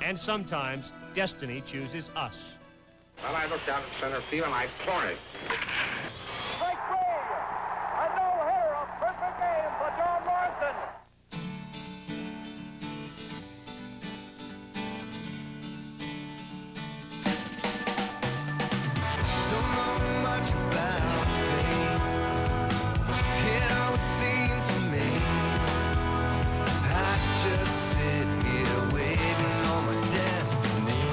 And sometimes destiny chooses us. Well, I looked out at center field and I floored it. Strike three. A no-hitter, a perfect game for John Morrison. Don't know much about fate. It always seems to me I just sit here waiting on my destiny.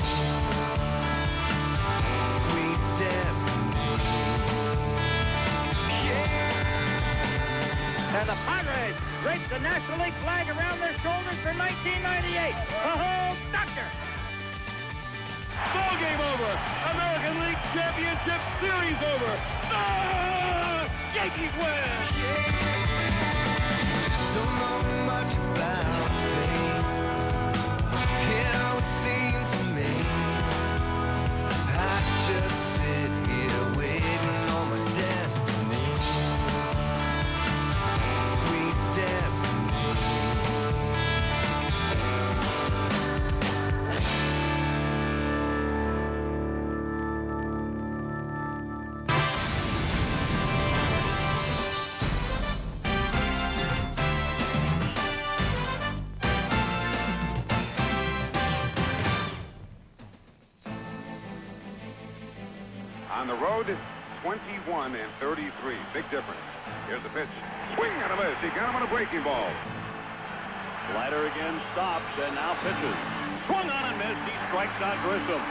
Sweet destiny. Yeah. And the Padres raise the National League flag around their shoulders for 1998. Oh, doctor! Ball game over. American League Championship Series over. Ah! Yankees win. Don't know much about fate. It always seems to me I just sit here waiting on my destiny. Sweet destiny. On the road, 21 and 33. Big difference. Here's the pitch. Swing and a miss. He got him on a breaking ball. Leiter again stops and now pitches. Swung on and missed. He strikes out Grissom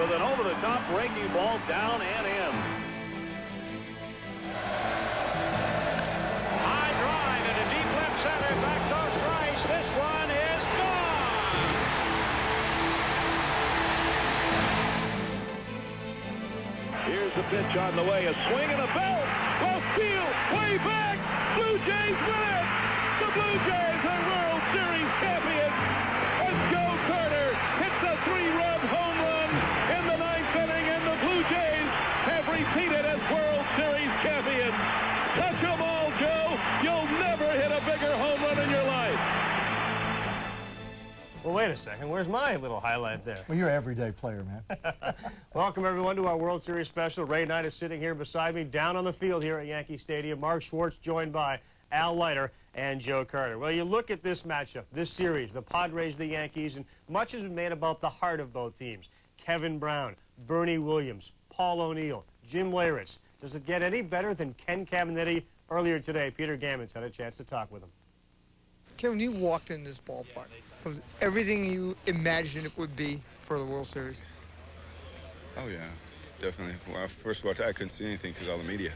with an over-the-top breaking ball down and in. High drive into deep left center. Back goes Rice. This one is gone. Here's the pitch on the way. A swing and a belt. Left field. Way back. Blue Jays win it. The Blue Jays are World Series champions. And Joe Carter hits a 3-run home run in the 9th inning, and the Blue Jays have repeated as World Series champions. Touch 'em all, Joe. You'll never hit a bigger home run in your life. Well, wait a second. Where's my little highlight there? Well, you're an everyday player, man. Welcome, everyone, to our World Series special. Ray Knight is sitting here beside me down on the field here at Yankee Stadium. Mark Schwarz joined by Al Leiter and Joe Carter. Well, you look at this matchup, this series, the Padres, the Yankees, and much has been made about the heart of both teams. Kevin Brown, Bernie Williams, Paul O'Neill, Jim Leyritz. Does it get any better than Ken Caminiti? Earlier today, Peter Gammons had a chance to talk with him. Ken, when you walked in this ballpark, was everything you imagined it would be for the World Series? Oh, yeah, definitely. When I first walked out, I couldn't see anything because of all the media.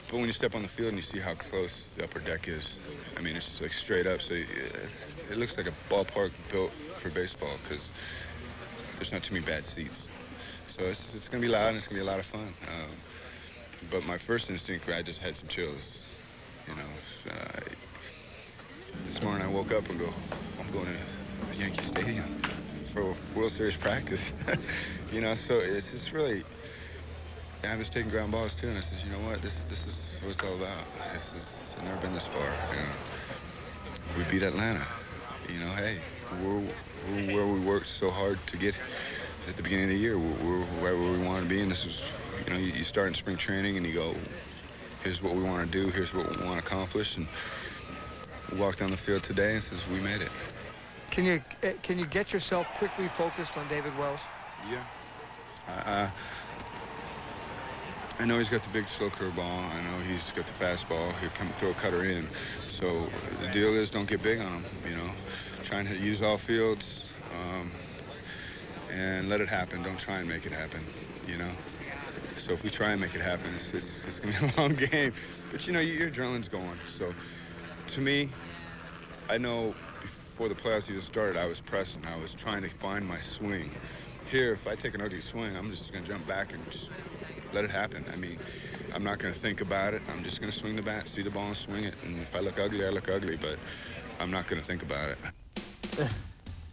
But when you step on the field and you see how close the upper deck is, I mean, it's just like straight up. So it looks like a ballpark built for baseball because there's not too many bad seats. So it's going to be loud and it's going to be a lot of fun. But my first instinct, I just had some chills, you know. This morning I woke up and go, I'm going to Yankee Stadium for World Series practice. You know, so it's just really, I was taking ground balls too, and I said, you know what, this is what it's all about. I've never been this far, you know. We beat Atlanta, you know, hey, we're where we worked so hard to get at the beginning of the year. We're where we wanted to be, and this is, you know, you start in spring training and you go, here's what we want to do, here's what we want to accomplish, and we walked down the field today and says, we made it. Can you get yourself quickly focused on David Wells? Yeah. I know he's got the big slow curveball. I know he's got the fastball. He'll come throw a cutter in. So the deal is don't get big on him, you know. Try and use all fields and let it happen. Don't try and make it happen, you know. So if we try and make it happen, it's going to be a long game. But, you know, your adrenaline's going. So to me, I know before the playoffs even started, I was pressing. I was trying to find my swing. Here, if I take an ugly swing, I'm just going to jump back and just let it happen. I mean, I'm not going to think about it. I'm just going to swing the bat, see the ball, and swing it. And if I look ugly, I look ugly, but I'm not going to think about it.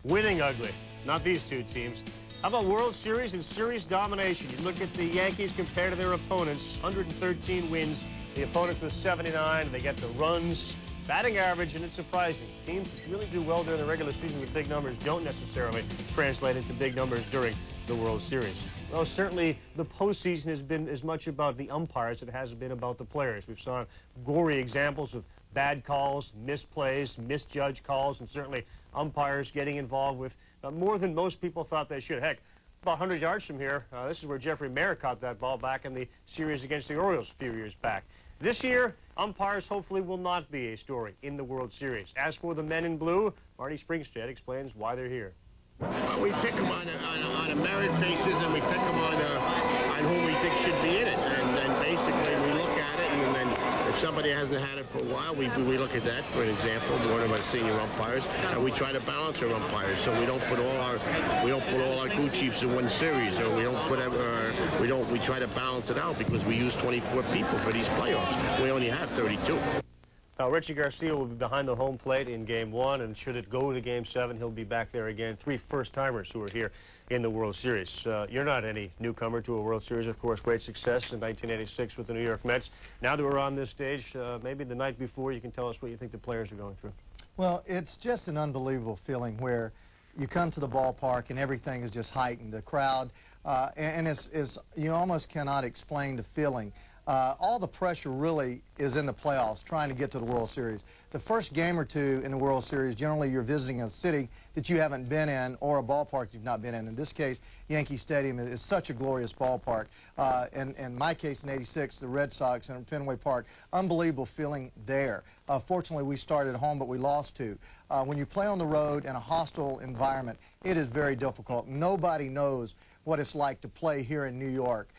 Winning ugly, not these two teams. How about World Series and series domination? You look at the Yankees compared to their opponents, 113 wins. The opponents with 79. They get the runs. batting average, and it's surprising. Teams that really do well during the regular season with big numbers don't necessarily translate into big numbers during the World Series. Well, certainly the postseason has been as much about the umpires as it has been about the players. We've saw gory examples of bad calls, misplays, misjudged calls, and certainly umpires getting involved with more than most people thought they should. Heck, about 100 yards from here, this is where Jeffrey Mayer caught that ball back in the series against the Orioles a few years back. This year, umpires hopefully will not be a story in the World Series. As for the men in blue, Marty Springstead explains why they're here. Well, we pick them on a merit basis, and we pick them on whom we think should be in it. And then basically we look at it, and then if somebody hasn't had it for a while, we look at that for an example. One of our senior umpires, and we try to balance our umpires, so we don't put all our crew chiefs in one series, or we try to balance it out because we use 24 people for these playoffs. We only have 32. Richie Garcia will be behind the home plate in Game 1, and should it go to Game 7, he'll be back there again. 3 first-timers who are here in the World Series. You're not any newcomer to a World Series, of course. Great success in 1986 with the New York Mets. Now that we're on this stage, maybe the night before, you can tell us what you think the players are going through. Well, it's just an unbelievable feeling where you come to the ballpark and everything is just heightened. The crowd, and you almost cannot explain the feeling. All the pressure really is in the playoffs, trying to get to the World Series. The first game or two in the World Series, generally you're visiting a city that you haven't been in or a ballpark you've not been in. In this case, Yankee Stadium is such a glorious ballpark. In my case, in '86, the Red Sox and Fenway Park, unbelievable feeling there. Fortunately, we started at home, but we lost 2. When you play on the road in a hostile environment, it is very difficult. Nobody knows what it's like to play here in New York.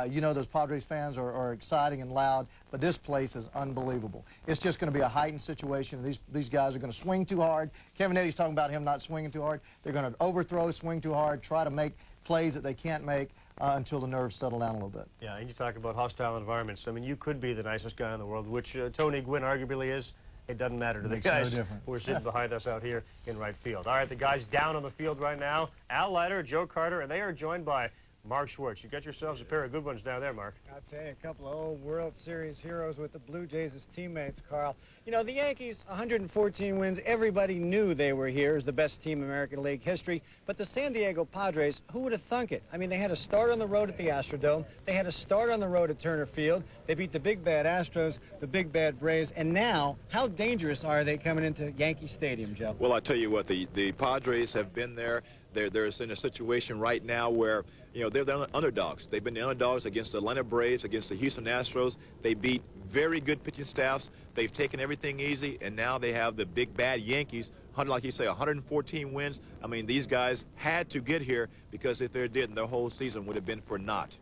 You know, those Padres fans are exciting and loud, but this place is unbelievable. It's just going to be a heightened situation. These guys are going to swing too hard. Kevin Eddy's talking about him not swinging too hard. They're going to overthrow, swing too hard, try to make plays that they can't make until the nerves settle down a little bit. Yeah, and you talk about hostile environments. I mean, you could be the nicest guy in the world, which Tony Gwynn arguably is. It doesn't matter to the guys who are sitting behind us out here in right field. All right, the guys down on the field right now, Al Leiter, Joe Carter, and they are joined by Mark Schwarz. You got yourselves a pair of good ones down there, Mark. I'll tell you, a couple of old World Series heroes with the Blue Jays as teammates, Carl. You know, the Yankees, 114 wins. Everybody knew they were here as the best team in American League history. But the San Diego Padres, who would have thunk it? I mean, they had a start on the road at the Astrodome. They had a start on the road at Turner Field. They beat the big bad Astros, the big bad Braves. And now, how dangerous are they coming into Yankee Stadium, Joe? Well, I tell you what, the Padres have been there. They're in a situation right now where, you know, they're the underdogs. They've been the underdogs against the Atlanta Braves, against the Houston Astros. They beat very good pitching staffs. They've taken everything easy, and now they have the big bad Yankees, like you say, 114 wins. I mean, these guys had to get here because if they didn't, their whole season would have been for naught.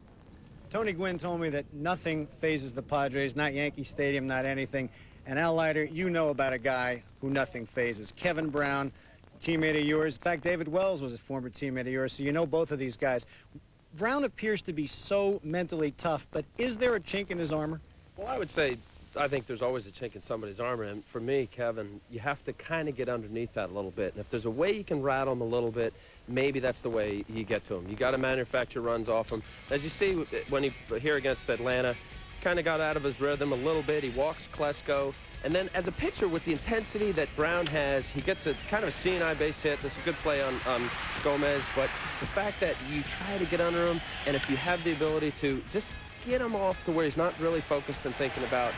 Tony Gwynn told me that nothing phases the Padres, not Yankee Stadium, not anything. And Al Leiter, you know about a guy who nothing phases. Kevin Brown, teammate of yours. In fact, David Wells was a former teammate of yours, so you know both of these guys. Brown appears to be so mentally tough, but is there a chink in his armor? Well, I would say I think there's always a chink in somebody's armor, and for me, Kevin, you have to kind of get underneath that a little bit. And if there's a way you can rattle him a little bit, maybe that's the way you get to him. You got to manufacture runs off him. As you see when he here against Atlanta, kind of got out of his rhythm a little bit. He walks Klesko. And then as a pitcher, with the intensity that Brown has, he gets a kind of a C&I base hit. This is a good play on Gomez. But the fact that you try to get under him, and if you have the ability to just get him off to where he's not really focused and thinking about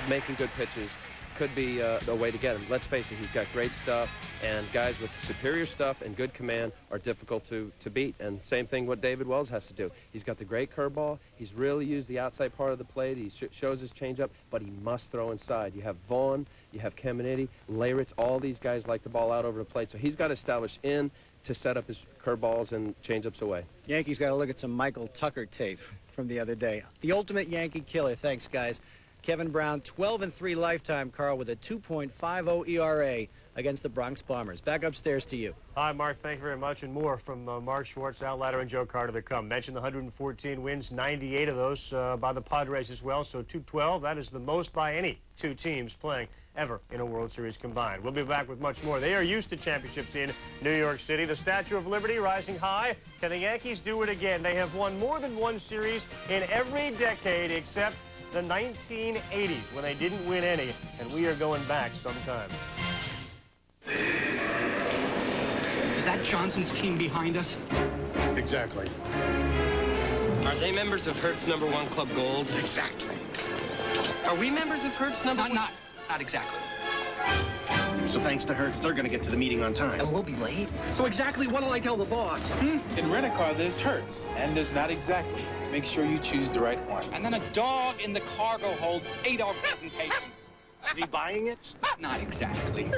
making good pitches, could be the way to get him. Let's face it, he's got great stuff, and guys with superior stuff and good command are difficult to beat. And same thing what David Wells has to do. He's got the great curveball. He's really used the outside part of the plate. He shows his changeup, but he must throw inside. You have Vaughn, you have Caminiti, Leiter, all these guys like the ball out over the plate. So he's got to establish in to set up his curveballs and changeups away. Yankees got to look at some Michael Tucker tape from the other day. The ultimate Yankee killer. Thanks, guys. Kevin Brown, 12-3 lifetime, Carl, with a 2.50 ERA against the Bronx Bombers. Back upstairs to you. Hi, Mark. Thank you very much. And more from Mark Schwarz, Al Leiter, and Joe Carter to come. Mentioned the 114 wins, 98 of those by the Padres as well. So 212, that is the most by any two teams playing ever in a World Series combined. We'll be back with much more. They are used to championships in New York City. The Statue of Liberty rising high. Can the Yankees do it again? They have won more than one series in every decade except the 1980s when they didn't win any, and we are going back sometime. Is that Johnson's team behind us? Exactly. Are they members of Hertz #1 Club Gold? Exactly. Are we members of Hertz #1? Not exactly. So thanks to Hertz, they're going to get to the meeting on time. And we'll be late? So exactly what'll I tell the boss? In rent-a-car, there's Hertz, and there's not exactly. Make sure you choose the right one. And then a dog in the cargo hold, 8-hour presentation. Is he buying it? Not exactly.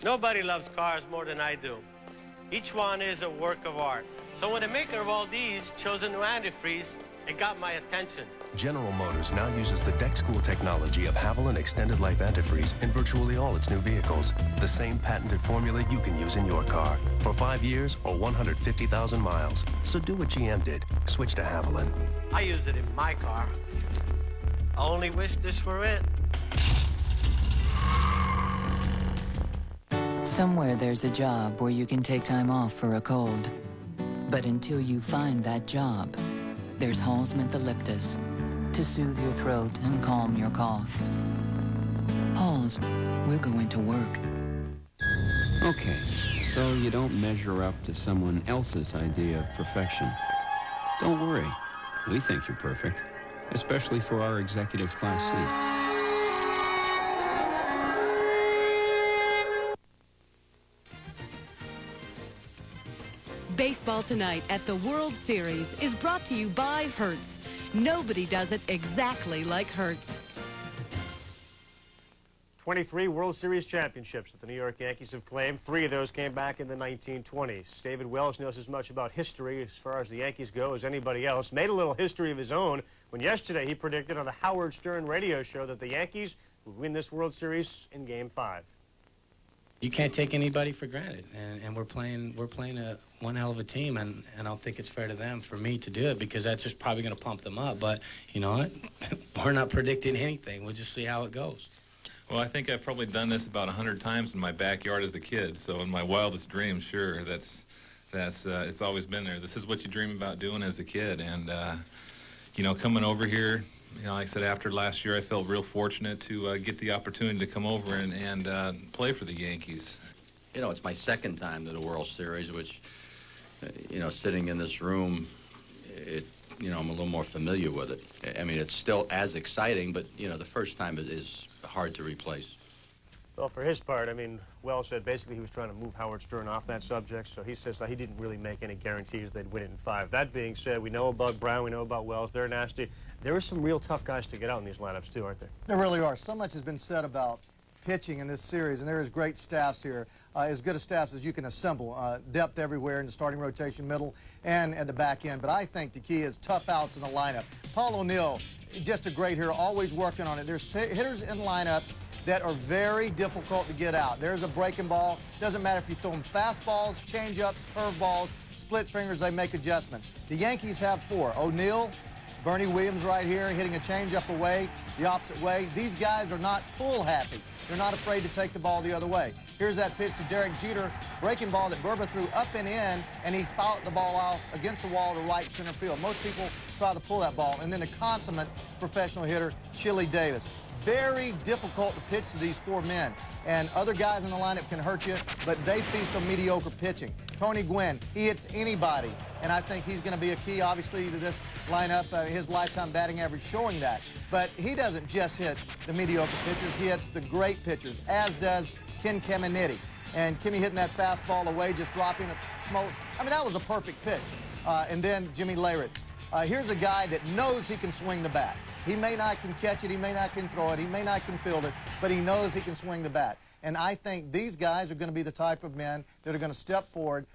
Nobody loves cars more than I do. Each one is a work of art. So when the maker of all these chose a new antifreeze, it got my attention. General Motors now uses the deck school technology of Haviland Extended Life Antifreeze in virtually all its new vehicles. The same patented formula you can use in your car for 5 years or 150,000 miles. So do what GM did. Switch to Haviland. I use it in my car. I only wish this were it. Somewhere there's a job where you can take time off for a cold. But until you find that job, there's Hall's Mentholyptus to soothe your throat and calm your cough. Hall's, we're going to work. Okay, so you don't measure up to someone else's idea of perfection. Don't worry, we think you're perfect, especially for our executive class seat. Baseball tonight at the World Series is brought to you by Hertz. Nobody does it exactly like Hertz. 23 World Series championships that the New York Yankees have claimed. 3 of those came back in the 1920s. David Wells knows as much about history as far as the Yankees go as anybody else. Made a little history of his own when yesterday he predicted on the Howard Stern radio show that the Yankees would win this World Series in Game 5. You can't take anybody for granted, and we're playing one hell of a team, and I don't think it's fair to them for me to do it because that's just probably going to pump them up. But you know what? We're not predicting anything. We'll just see how it goes. Well, I think I've probably done this about 100 times in my backyard as a kid. So in my wildest dreams, sure, that's it's always been there. This is what you dream about doing as a kid, and you know, coming over here. You know, like I said, after last year, I felt real fortunate to get the opportunity to come over and play for the Yankees. You know, it's my second time to the World Series, which, you know, sitting in this room, you know, I'm a little more familiar with it. I mean, it's still as exciting, but, you know, the first time is hard to replace. Well, for his part, I mean, Wells said basically he was trying to move Howard Stern off that subject, so he says that he didn't really make any guarantees they'd win it in 5. That being said, we know about Brown, we know about Wells, they're nasty. There are some real tough guys to get out in these lineups too, aren't there? There really are. So much has been said about pitching in this series, and there is great staffs here, as good a staffs as you can assemble. Depth everywhere in the starting rotation, middle, and at the back end. But I think the key is tough outs in the lineup. Paul O'Neill, just a great hitter, always working on it. There's hitters in lineups that are very difficult to get out. There's a breaking ball. Doesn't matter if you throw them fastballs, changeups, curveballs, split fingers, they make adjustments. The Yankees have 4. O'Neill, Bernie Williams right here hitting a changeup away, the opposite way. These guys are not full happy. They're not afraid to take the ball the other way. Here's that pitch to Derek Jeter, breaking ball that Berber threw up and in, and he fouled the ball out against the wall to right center field. Most people try to pull that ball. And then the consummate professional hitter, Chili Davis. Very difficult to pitch to these 4 men. And other guys in the lineup can hurt you, but they feast on mediocre pitching. Tony Gwynn, he hits anybody, and I think he's going to be a key, obviously, to this lineup. His lifetime batting average showing that. But he doesn't just hit the mediocre pitchers. He hits the great pitchers, as does Ken Caminiti. And Kimmy hitting that fastball away, just dropping it, smokes. I mean, that was a perfect pitch. And then Jimmy Leyritz. Here's a guy that knows he can swing the bat. He may not can catch it, he may not can throw it, he may not can field it, but he knows he can swing the bat. And I think these guys are going to be the type of men that are going to step forward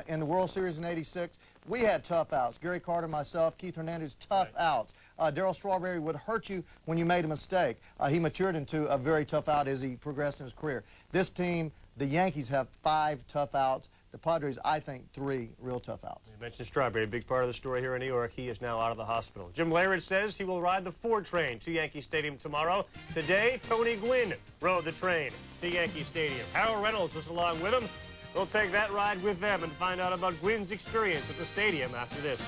in the World Series in '86. We had tough outs. Gary Carter, myself, Keith Hernandez, tough outs. Darryl Strawberry would hurt you when you made a mistake. He matured into a very tough out as he progressed in his career. This team, the Yankees, have 5 tough outs. The Padres, I think, 3 real tough outs. You mentioned Strawberry, a big part of the story here in New York. He is now out of the hospital. Jim Leiter says he will ride the 4 train to Yankee Stadium tomorrow. Today, Tony Gwynn rode the train to Yankee Stadium. Karl Reynolds was along with him. We'll take that ride with them and find out about Gwynn's experience at the stadium after this.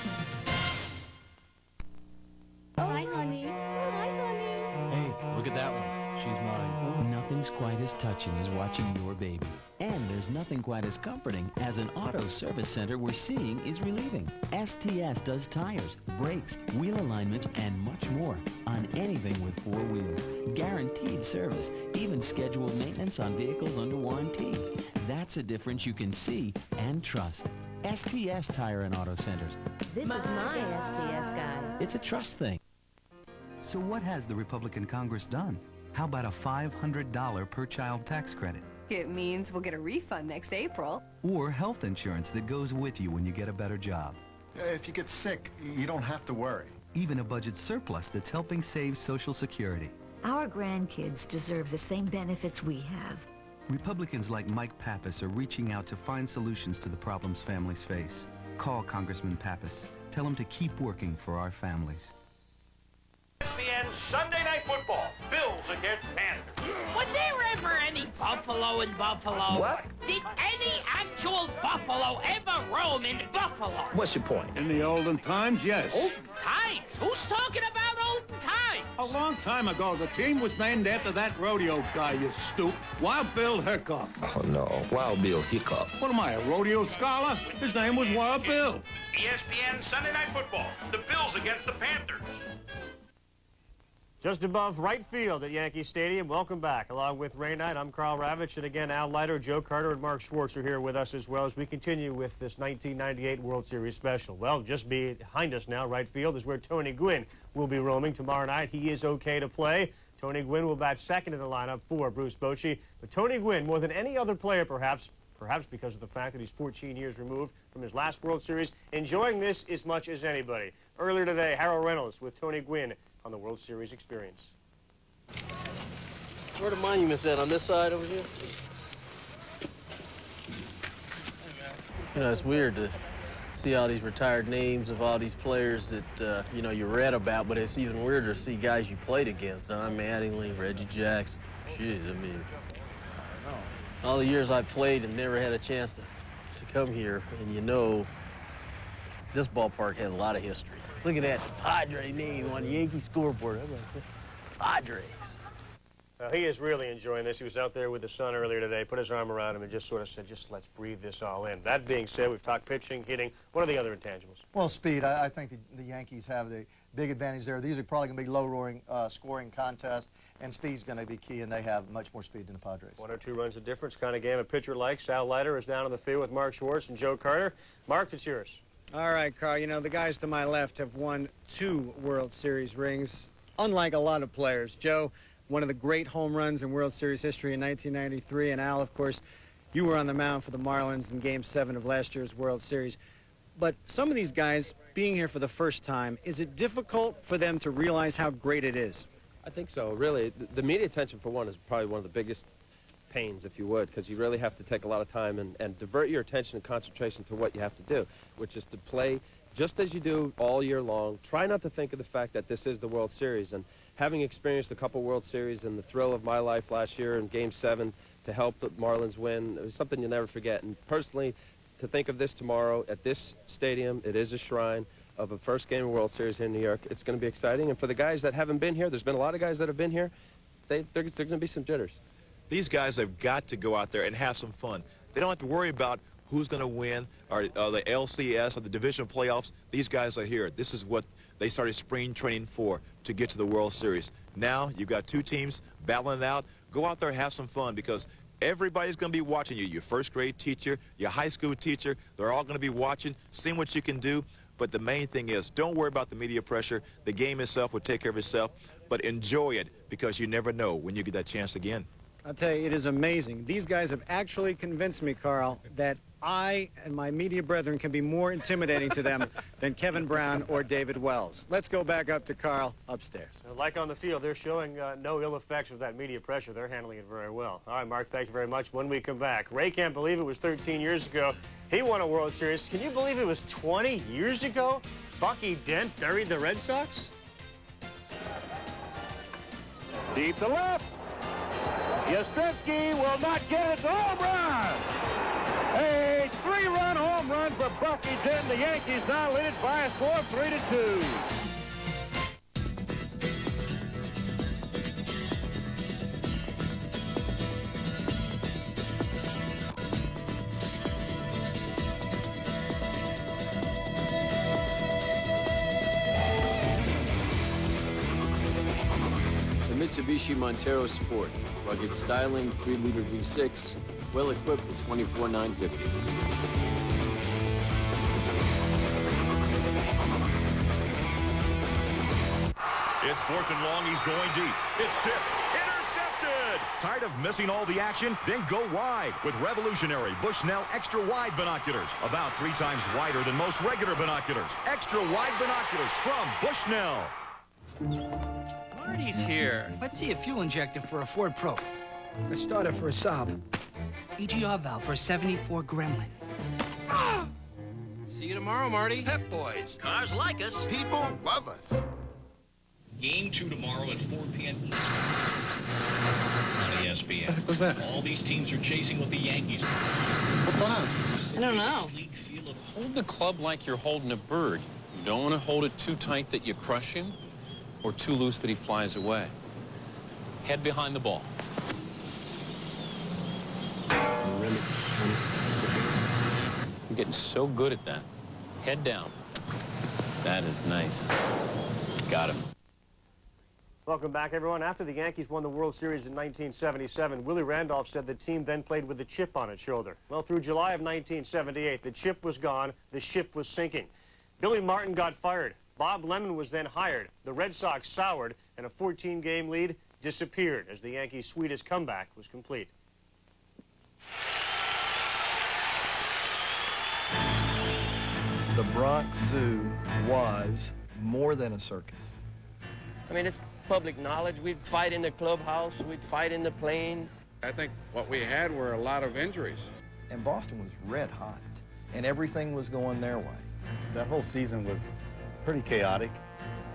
Oh, hi, honey. Oh, hi, honey. Hey, look at that one. She's mine. Nothing's quite as touching as watching your baby. And there's nothing quite as comforting as an auto service center we're seeing is relieving. STS does tires, brakes, wheel alignments, and much more on anything with 4 wheels. Guaranteed service, even scheduled maintenance on vehicles under warranty. That's a difference you can see and trust. STS Tire and Auto Centers. This is my STS guy. It's a trust thing. So what has the Republican Congress done? How about a $500 per child tax credit? It means we'll get a refund next April. Or health insurance that goes with you when you get a better job. If you get sick, you don't have to worry. Even a budget surplus that's helping save Social Security. Our grandkids deserve the same benefits we have. Republicans like Mike Pappas are reaching out to find solutions to the problems families face. Call Congressman Pappas. Tell him to keep working for our families. ESPN Sunday Night Football, Bills against Panthers. Was there ever any buffalo in Buffalo? What? Did any actual buffalo ever roam in Buffalo? What's your point? In the olden times, yes. Olden times? Who's talking about olden times? A long time ago, the team was named after that rodeo guy, you stoop. Wild Bill Hiccup. Oh, no. Wild Bill Hiccup. What am I, a rodeo scholar? His name was Wild Bill. ESPN Sunday Night Football, the Bills against the Panthers. Just above right field at Yankee Stadium. Welcome back. Along with Ray Knight, I'm Karl Ravech, and again, Al Leiter, Joe Carter, and Mark Schwarz are here with us as well as we continue with this 1998 World Series special. Well, just behind us now, right field, is where Tony Gwynn will be roaming tomorrow night. He is okay to play. Tony Gwynn will bat second in the lineup for Bruce Bochy. But Tony Gwynn, more than any other player perhaps because of the fact that he's 14 years removed from his last World Series, enjoying this as much as anybody. Earlier today, Karl Reynolds with Tony Gwynn on the World Series experience. Where are the monuments at? On this side over here? You know, it's weird to see all these retired names of all these players that, you know, you read about, but it's even weirder to see guys you played against. Don Mattingly, Reggie Jackson. Jeez, I mean, all the years I played and never had a chance to come here, and you know, this ballpark had a lot of history. Look at that Padre name on the Yankee scoreboard. Padres. Well, he is really enjoying this. He was out there with the son earlier today, put his arm around him and just sort of said, just let's breathe this all in. That being said, we've talked pitching, hitting. What are the other intangibles? Well, speed. I think the Yankees have the big advantage there. These are probably going to be low-roaring scoring contests, and speed's going to be key, and they have much more speed than the Padres. 1 or 2 runs of difference kind of game a pitcher likes. Al Leiter is down on the field with Mark Schwarz and Joe Carter. Mark, it's yours. All right, Carl, you know, the guys to my left have won 2 World Series rings, unlike a lot of players. Joe, one of the great home runs in World Series history in 1993, and Al, of course, you were on the mound for the Marlins in Game 7 of last year's World Series. But some of these guys being here for the first time, is it difficult for them to realize how great it is? I think so, really. The media attention, for one, is probably one of the biggest pains, if you would, because you really have to take a lot of time and divert your attention and concentration to what you have to do, which is to play just as you do all year long. Try not to think of the fact that this is the World Series. And having experienced a couple World Series and the thrill of my life last year in Game 7 to help the Marlins win, it was something you'll never forget. And personally, to think of this tomorrow at this stadium, it is a shrine of a first game of World Series here in New York. It's going to be exciting. And for the guys that haven't been here, there's been a lot of guys that have been here, there's going to be some jitters. These guys have got to go out there and have some fun. They don't have to worry about who's going to win or the LCS or the division playoffs. These guys are here. This is what they started spring training for, to get to the World Series. Now you've got 2 teams battling it out. Go out there and have some fun, because everybody's going to be watching you. Your first grade teacher, your high school teacher, they're all going to be watching, seeing what you can do. But the main thing is, don't worry about the media pressure. The game itself will take care of itself. But enjoy it, because you never know when you get that chance again. I'll tell you, it is amazing. These guys have actually convinced me, Carl, that I and my media brethren can be more intimidating to them than Kevin Brown or David Wells. Let's go back up to Carl upstairs. Like on the field, they're showing no ill effects of that media pressure. They're handling it very well. All right, Mark, thank you very much. When we come back, Ray can't believe it was 13 years ago. He won a World Series. Can you believe it was 20 years ago? Bucky Dent buried the Red Sox? Deep to left. Yastrzemski will not get it. Home run! A 3-run home run for Bucky Dent. The Yankees now lead it by a score of 3-2. Mitsubishi Montero Sport. Rugged styling, 3-liter V6, well equipped with 24,950. It's 4th and long. He's going deep. It's tipped. Intercepted! Tired of missing all the action? Then go wide with revolutionary Bushnell Extra Wide binoculars. About 3 times wider than most regular binoculars. Extra wide binoculars from Bushnell. Marty's here. Let's see a fuel injector for a Ford Pro. A starter for a Saab. EGR valve for a 74 Gremlin. See you tomorrow, Marty. Pep Boys. Cars like us. People love us. Game 2 tomorrow at 4 p.m. Eastern on ESPN. What was that? All these teams are chasing with the Yankees. What's going on? I don't know. Hold the club like you're holding a bird. You don't want to hold it too tight that you crush him, or too loose that he flies away. Head behind the ball. You're getting so good at that. Head down. That is nice. Got him. Welcome back, everyone. After the Yankees won the World Series in 1977, Willie Randolph said the team then played with a chip on its shoulder. Well, through July of 1978, the chip was gone, the ship was sinking. Billy Martin got fired. Bob Lemon was then hired. The Red Sox soured, and a 14-game lead disappeared as the Yankees' sweetest comeback was complete. The Bronx Zoo was more than a circus. I mean, it's public knowledge. We'd fight in the clubhouse. We'd fight in the plane. I think what we had were a lot of injuries. And Boston was red hot, and everything was going their way. That whole season was pretty chaotic.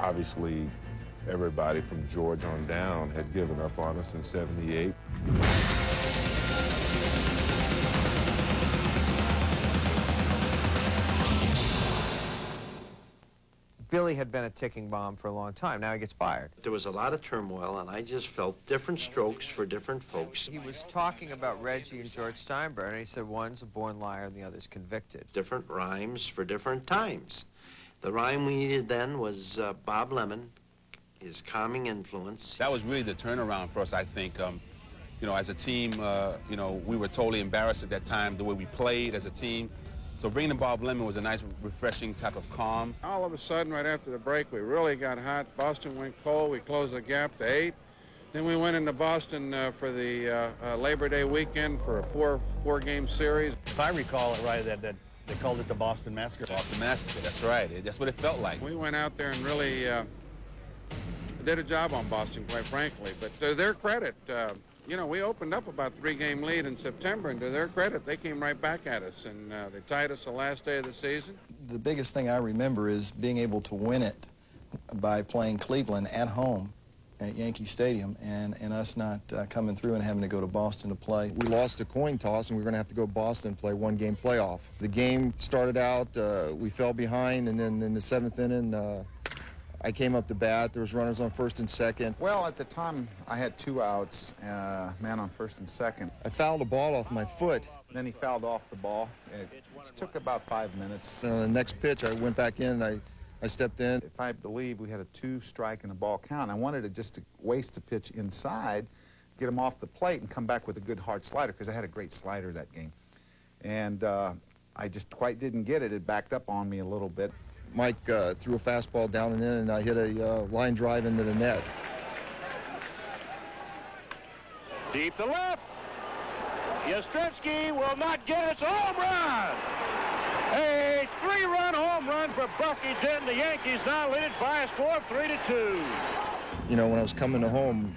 Obviously, everybody from George on down had given up on us in '78. Billy had been a ticking bomb for a long time. Now he gets fired. There was a lot of turmoil, and I just felt different strokes for different folks. He was talking about Reggie and George Steinbrenner, and he said one's a born liar and the other's convicted. Different rhymes for different times. The rhyme we needed then was Bob Lemon, his calming influence. That was really the turnaround for us, I think. You know, as a team, you know, we were totally embarrassed at that time, the way we played as a team. So bringing in Bob Lemon was a nice, refreshing type of calm. All of a sudden, right after the break, we really got hot. Boston went cold. We closed the gap to 8. Then we went into Boston for the Labor Day weekend for a four-game series. If I recall it right, that they called it the Boston Massacre. Boston Massacre, that's right. That's what it felt like. We went out there and really did a job on Boston, quite frankly. But to their credit, you know, we opened up about a 3-game lead in September, and to their credit, they came right back at us, and they tied us the last day of the season. The biggest thing I remember is being able to win it by playing Cleveland at home at Yankee Stadium, and us not coming through and having to go to Boston to play. We lost a coin toss, and we were going to have to go to Boston and play 1-game playoff. The game started out, we fell behind, and then in the 7th inning, I came up to bat. There was runners on first and second. Well, at the time, I had 2 outs, man on first and second. I fouled a ball off my foot. Then he fouled off the ball. It took about 5 minutes. The next pitch, I went back in, and I stepped in. If I believe we had a 2-strike and a ball count, I wanted to just waste the pitch inside, get him off the plate, and come back with a good hard slider, because I had a great slider that game. And I just quite didn't get it. It backed up on me a little bit. Mike threw a fastball down and in, and I hit a line drive into the net. Deep to left. Yastrzemski will not get it. It's a home run. A 3-run home run for Bucky Dent. The Yankees now lead it by a score of 3-2. You know, when I was coming home,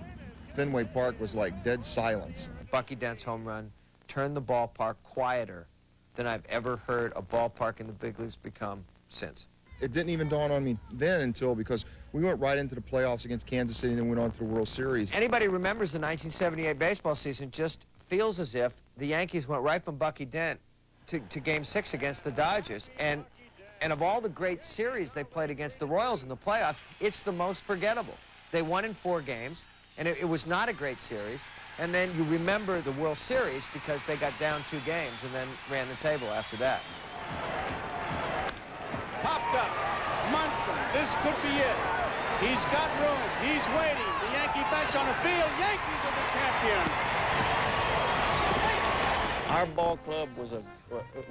Fenway Park was like dead silence. Bucky Dent's home run turned the ballpark quieter than I've ever heard a ballpark in the big leagues become since. It didn't even dawn on me then until because we went right into the playoffs against Kansas City and then went on to the World Series. Anybody remembers the 1978 baseball season just feels as if the Yankees went right from Bucky Dent to Game 6 against the Dodgers. And of all the great series they played against the Royals in the playoffs, it's the most forgettable. They won in 4 games, and it was not a great series. And then you remember the World Series because they got down 2 games and then ran the table after that. Popped up. Munson. This could be it. He's got room. He's waiting. The Yankee bench on the field. Yankees are the champions. Our ball club was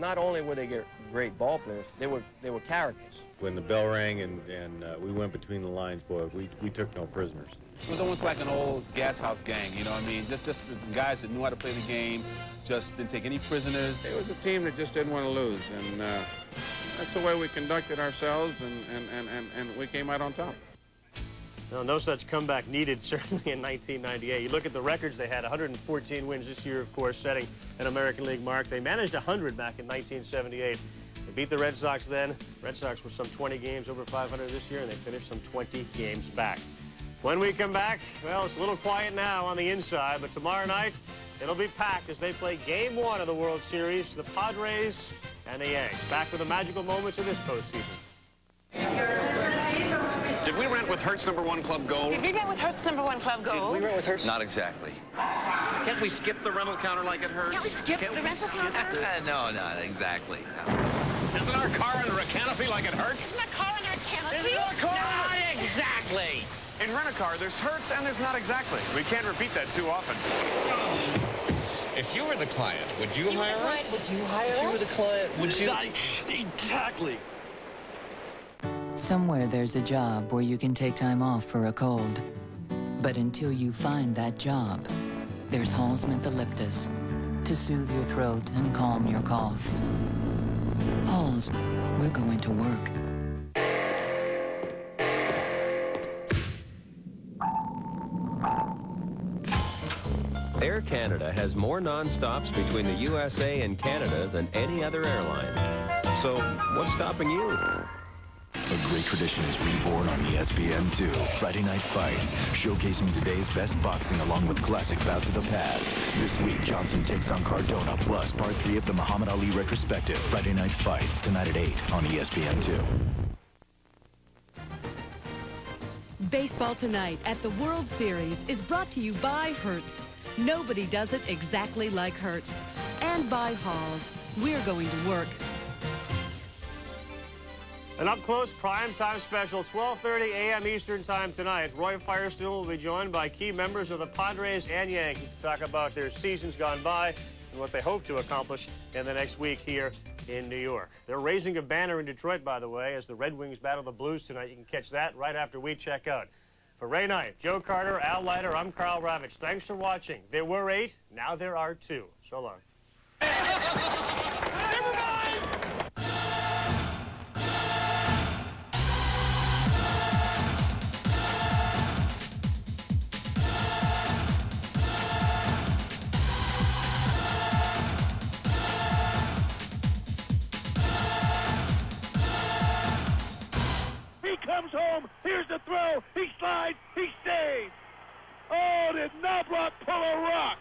not only were they great ball players, they were characters. When the bell rang and we went between the lines, boy, we took no prisoners. It was almost like an old gas house gang, you know what I mean? Just guys that knew how to play the game, just didn't take any prisoners. It was a team that just didn't want to lose, and that's the way we conducted ourselves, and we came out on top. No such comeback needed, certainly in 1998. You look at the records they had, 114 wins this year, of course, setting an American League mark. They managed 100 back in 1978. They beat the Red Sox then. Red Sox were some 20 games over 500 this year, and they finished some 20 games back. When we come back, well, it's a little quiet now on the inside, but tomorrow night, it'll be packed as they play Game 1 of the World Series, the Padres and the Yankees. Back with the magical moments of this postseason. Did we rent with Hertz #1 Club Gold? Did we rent with Hertz #1 Club Gold? Did we rent with Hertz? Not exactly. Can't we skip the rental counter like it Hertz? Can't we skip the rental counter? No, not exactly. No. Isn't our car under a canopy like it Hertz? Isn't our car under a canopy? Isn't our car? Not exactly. In rent-a-car, there's Hertz and there's not exactly. We can't repeat that too often. If you were the client, would you hire us? Would you hire us? If you were the client, would you? Exactly. Somewhere there's a job where you can take time off for a cold. But until you find that job, there's Hall's Mentholyptus to soothe your throat and calm your cough. Hall's, we're going to work. Air Canada has more non-stops between the USA and Canada than any other airline. So, what's stopping you? A great tradition is reborn on ESPN2. Friday Night Fights, showcasing today's best boxing along with classic bouts of the past. This week, Johnson takes on Cardona, plus Part 3 of the Muhammad Ali retrospective. Friday Night Fights, tonight at 8 on ESPN2. Baseball Tonight at the World Series is brought to you by Hertz. Nobody does it exactly like Hertz. And by Hall's. We're going to work. An up-close prime-time special, 12:30 a.m. Eastern Time tonight. Roy Firestone will be joined by key members of the Padres and Yankees to talk about their seasons gone by and what they hope to accomplish in the next week here in New York. They're raising a banner in Detroit, by the way, as the Red Wings battle the Blues tonight. You can catch that right after we check out. For Ray Knight, Joe Carter, Al Leiter, I'm Karl Ravech. Thanks for watching. There were 8, now there are 2. So long. Comes home, here's the throw, he slides, he stays. Oh, did Knobloch pull a rock?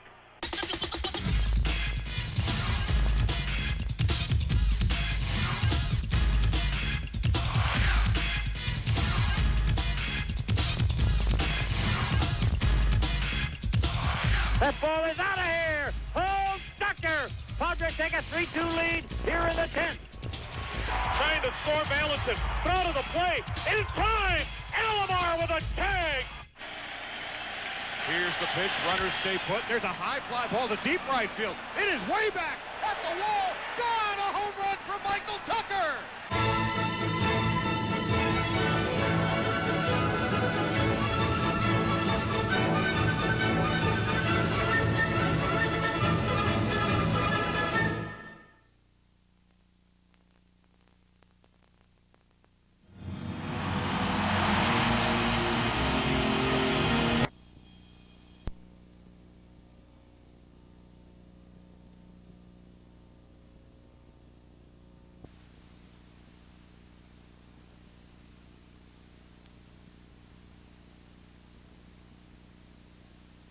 That ball is out of here. Home Stucker. Padres take a 3-2 lead here in the 10th. Trying to score Valentin. Throw to the plate. In time. Alomar with a tag. Here's the pitch. Runners stay put. There's a high fly ball to deep right field. It is way back at the wall. Gone. A home